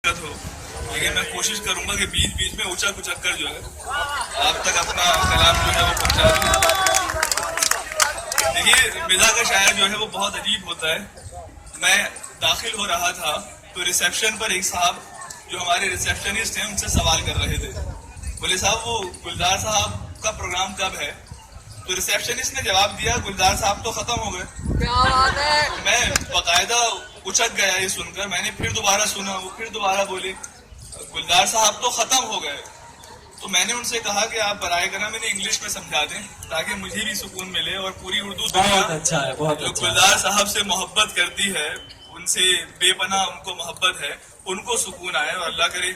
दिक्कत हो, लेकिन मैं कोशिश करूंगा कि बीच बीच में ऊंचा कुचक कर जो है आप तक अपना कलाम जो है वो पहुंचा दूं। देखिए, मिज़ा का शायर जो है वो बहुत अजीब होता है। मैं दाखिल हो रहा था तो रिसेप्शन पर एक साहब जो हमारे रिसेप्शनिस्ट हैं उनसे सवाल कर रहे थे। बोले, साहब वो गुलजार साहब का प्रोग्राम कब है? तो रिसेप्शनिस्ट ने जवाब दिया, गुलजार साहब तो खत्म हो गए। क्या बात है। मैं बाकायदा उचक गया ये सुनकर। मैंने फिर दोबारा सुना, वो फिर दोबारा बोले गुलजार साहब तो खत्म हो गए। तो मैंने उनसे कहा कि आप बराए करम इन्हें इंग्लिश में समझा दें ताकि मुझे भी सुकून मिले और पूरी उर्दू दुनिया अच्छा है, बहुत जो अच्छा गुलजार साहब से मोहब्बत करती है, उनसे बेपनाह उनको मोहब्बत है, उनको सुकून आए। और अल्लाह करे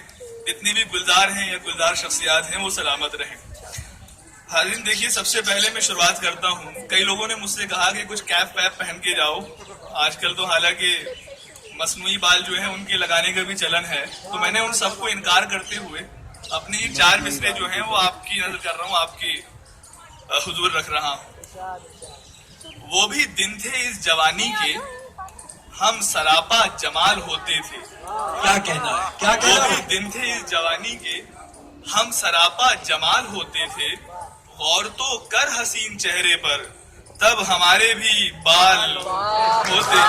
जितने भी गुलजार हैं या गुलजार शख्सियात हैं वो सलामत रहें। हाज़रीन, देखिए, सबसे पहले मैं शुरुआत करता हूँ। कई लोगों ने मुझसे कहा कि कुछ कैप वैप पहन के जाओ। आजकल तो हालांकि मसनूई बाल जो है उनके लगाने का भी चलन है, तो मैंने उन सबको इनकार करते हुए अपने ये 4 मिसरे जो हैं वो आपकी नजर कर रहा हूँ, आपकी हुजूर रख रहा हूँ। वो भी दिन थे इस जवानी के, हम सरापा जमाल होते थे। क्या कहना है, क्या वो कहना भी है? दिन थे इस जवानी के, हम सरापा जमाल होते थे। गौर तो कर हसीन चेहरे पर, तब हमारे भी बाल होते थे।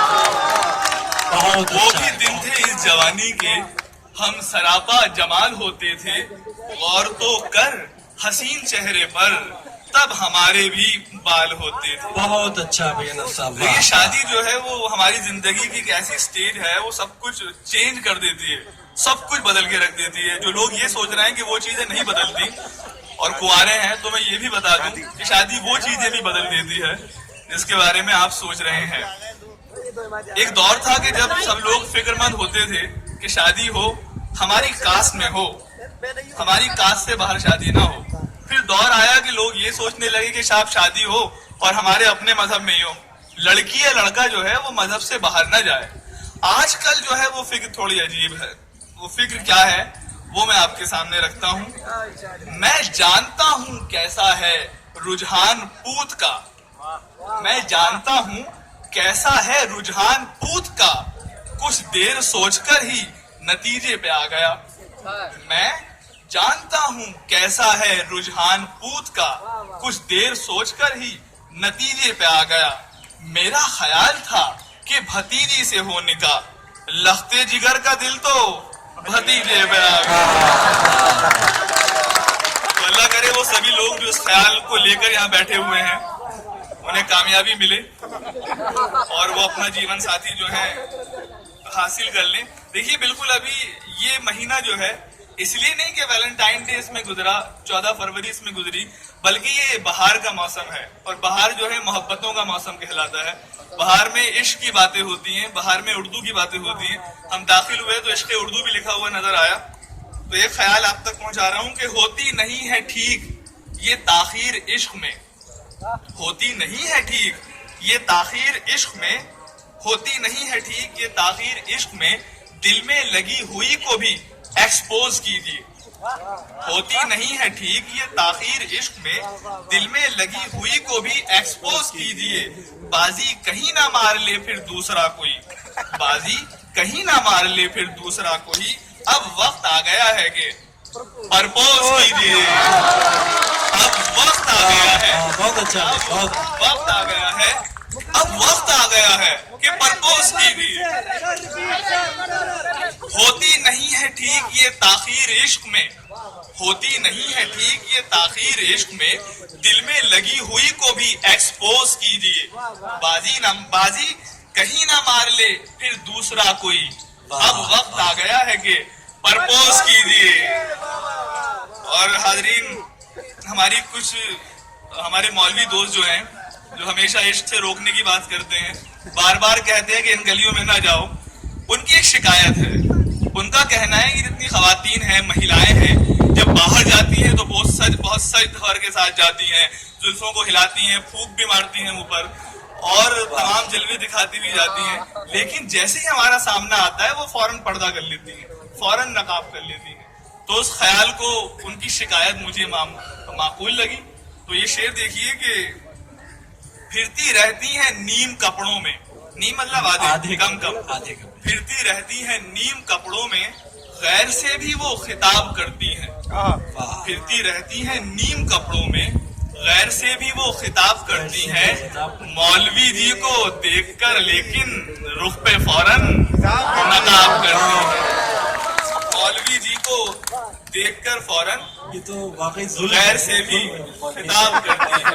बहुत वो अच्छा भी है, दिन थे इस जवानी के, हम सरापा जमाल होते थे। गौर तो कर हसीन चेहरे पर, तब हमारे भी बाल होते थे। बहुत अच्छा भैया साहब। देखिए, शादी जो है वो हमारी जिंदगी की एक ऐसी स्टेज है, वो सब कुछ चेंज कर देती है, सब कुछ बदल के रख देती है। जो लोग ये सोच रहे हैं कि वो चीजें नहीं बदलती और कुंवारे हैं, तो मैं ये भी बता दूं कि शादी वो चीजें भी बदल देती है जिसके बारे में आप सोच रहे हैं। एक दौर था कि जब सब लोग फिक्रमंद होते थे कि शादी हो, हमारी कास्ट में हो, हमारी कास्ट से बाहर शादी ना हो। फिर दौर आया कि लोग ये सोचने लगे कि साहब शादी हो और हमारे अपने मजहब में ही हो, लड़की या लड़का जो है वो मजहब से बाहर ना जाए। आजकल जो है वो फिक्र थोड़ी अजीब है। वो फिक्र क्या है वो मैं आपके सामने रखता हूँ। मैं जानता हूँ कैसा है रुझान पूत का, मैं जानता हूँ कैसा है रुझान पूत का, कुछ देर सोचकर ही नतीजे पे आ गया। मैं जानता हूँ कैसा है रुझान पूत का, कुछ देर सोचकर ही नतीजे पे आ गया। मेरा ख्याल था कि भतीजी से हो निकाह, लखते जिगर का दिल तो भतीजे पे आ गया। तो अल्लाह करे वो सभी लोग जो इस ख्याल को लेकर यहाँ बैठे हुए हैं उन्हें कामयाबी मिले और वो अपना जीवन साथी जो है हासिल कर लें। देखिए, बिल्कुल अभी ये महीना जो है इसलिए नहीं कि वैलेंटाइन डे इसमें गुजरा, 14 फरवरी इसमें गुजरी, बल्कि ये बहार का मौसम है और बहार जो है मोहब्बतों का मौसम कहलाता है। बहार में इश्क की बातें होती हैं, बहार में उर्दू की बातें होती हैं। हम दाखिल हुए तो इश्क उर्दू भी लिखा हुआ नजर आया, तो एक ख्याल आप तक पहुंचा रहा हूं कि होती नहीं है ठीक ये ताखीर इश्क में, होती नहीं है ठीक ये ताखीर इश्क में, होती नहीं है ठीक ये ताखीर इश्क में, दिल में लगी हुई को भी एक्सपोज कीजिए। होती नहीं है ठीक ये ताखीर इश्क में, दिल में लगी हुई को भी एक्सपोज कीजिए। बाजी कहीं ना मार ले फिर दूसरा कोई, बाजी कहीं ना मार ले फिर दूसरा कोई, अब वक्त आ गया है कि प्रपोज कीजिए। अब वक्त आ गया है, बहुत अच्छा, बहुत वक्त आ गया है, अब वक्त आ गया है कि प्रपोज कीजिए। होती नहीं है ठीक ये ताखीर इश्क में, होती नहीं है ठीक ये ताखीर इश्क में, दिल में लगी हुई को भी एक्सपोज कीजिए। बाजी कहीं ना मार ले फिर दूसरा कोई, अब वक्त आ गया है कि प्रपोज कीजिए। और हाजरीन, हमारे मौलवी दोस्त जो हैं, जो हमेशा इश्क से रोकने की बात करते हैं, बार बार कहते हैं कि इन गलियों में ना जाओ, उनकी एक शिकायत है। उनका कहना है कि जितनी खवातीन हैं, महिलाएं हैं, जब बाहर जाती हैं तो बहुत सज धवर के साथ जाती हैं, जुल्फों को हिलाती हैं, फूंक भी मारती हैं ऊपर और तमाम जलवे दिखाती भी जाती हैं, लेकिन जैसे ही हमारा सामना आता है वो फौरन पर्दा कर लेती हैं, फौरन नकाब कर लेती हैं। तो उस ख्याल को, उनकी शिकायत मुझे माकूल लगी। तो ये शेर देखिए कि फिरती रहती हैं नीम कपड़ों में, नीम मतलब आधे कम, आधे फिरती रहती हैं नीम कपड़ों में, غیر سے بھی وہ خطاب کرتی ہیں، واہ پھرتی رہتی ہیں نیم کپڑوں میں، غیر سے بھی وہ خطاب کرتی ہیں، مولوی جی کو دیکھ کر لیکن رخ پہ فوراً نقاب کرتی ہیں، مولوی جی کو دیکھ کر فوراً یہ تو واقعی ظلم غیر سے بھی خطاب کرتی ہیں۔